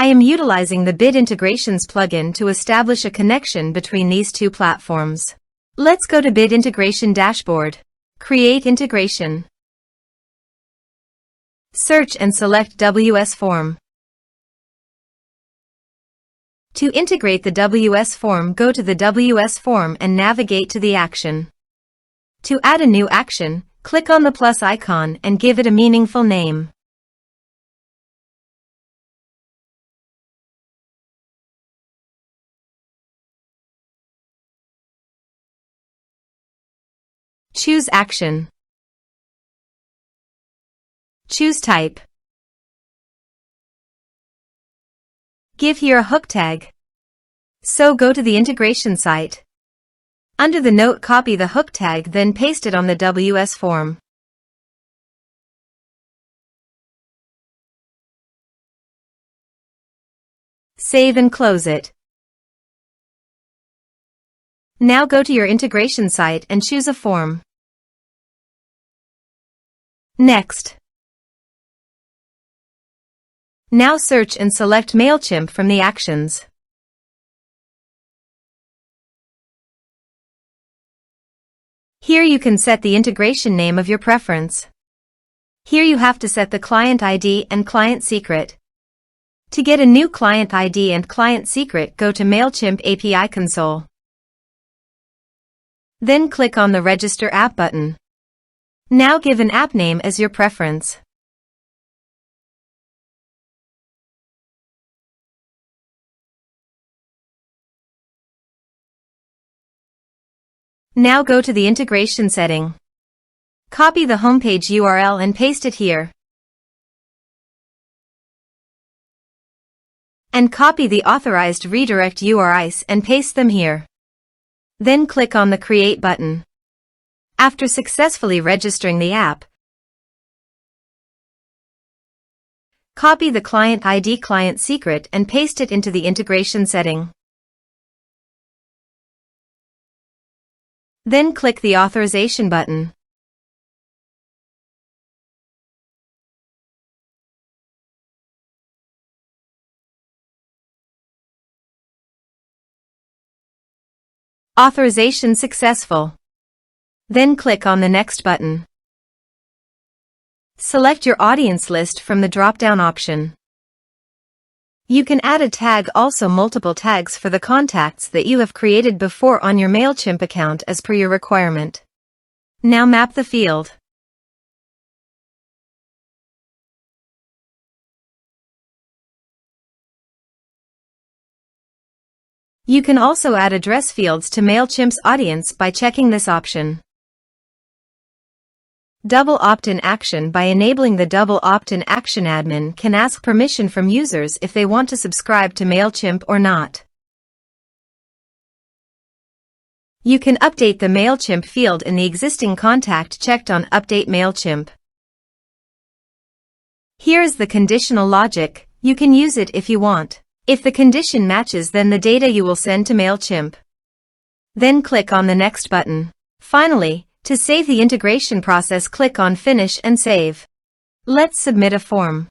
I am utilizing the Bid Integrations plugin to establish a connection between these two platforms. Let's go to Bid Integration Dashboard. Create integration. Search and select WS Form. To integrate the WS Form, go to the WS Form and navigate to the action. To add a new action, click on the plus icon and give it a meaningful name. Choose action. Choose type. Give here a hook tag. So go to the integration site. Under the note, copy the hook tag, then paste it on the WS form. Save and close it. Now go to your integration site and choose a form. Next. Now search and select Mailchimp from the actions. Here you can set the integration name of your preference. Here you have to set the client ID and client secret. To get a new client ID and client secret, go to Mailchimp API console. Then click on the Register App button. Now give an app name as your preference. Now go to the integration setting. Copy the homepage URL and paste it here. And copy the authorized redirect URIs and paste them here. Then click on the Create button. After successfully registering the app, copy the client ID client secret and paste it into the integration setting. Then click the Authorization button. Authorization successful. Then click on the Next button. Select your audience list from the drop-down option. You can add a tag, also multiple tags for the contacts that you have created before on your Mailchimp account as per your requirement. Now map the field. You can also add address fields to Mailchimp's audience by checking this option. Double opt-in action. By enabling the double opt-in action, admin can ask permission from users if they want to subscribe to Mailchimp or not. You can update the Mailchimp field in the existing contact checked on Update Mailchimp. Here is the conditional logic. You can use it if you want. If the condition matches, then the data you will send to Mailchimp. Then click on the Next button. Finally, to save the integration process, click on Finish and Save. Let's submit a form.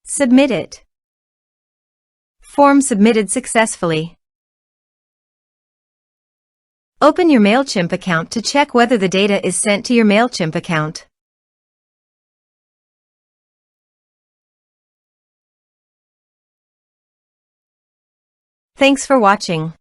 Submit it. Form submitted successfully. Open your Mailchimp account to check whether the data is sent to your Mailchimp account. Thanks for watching.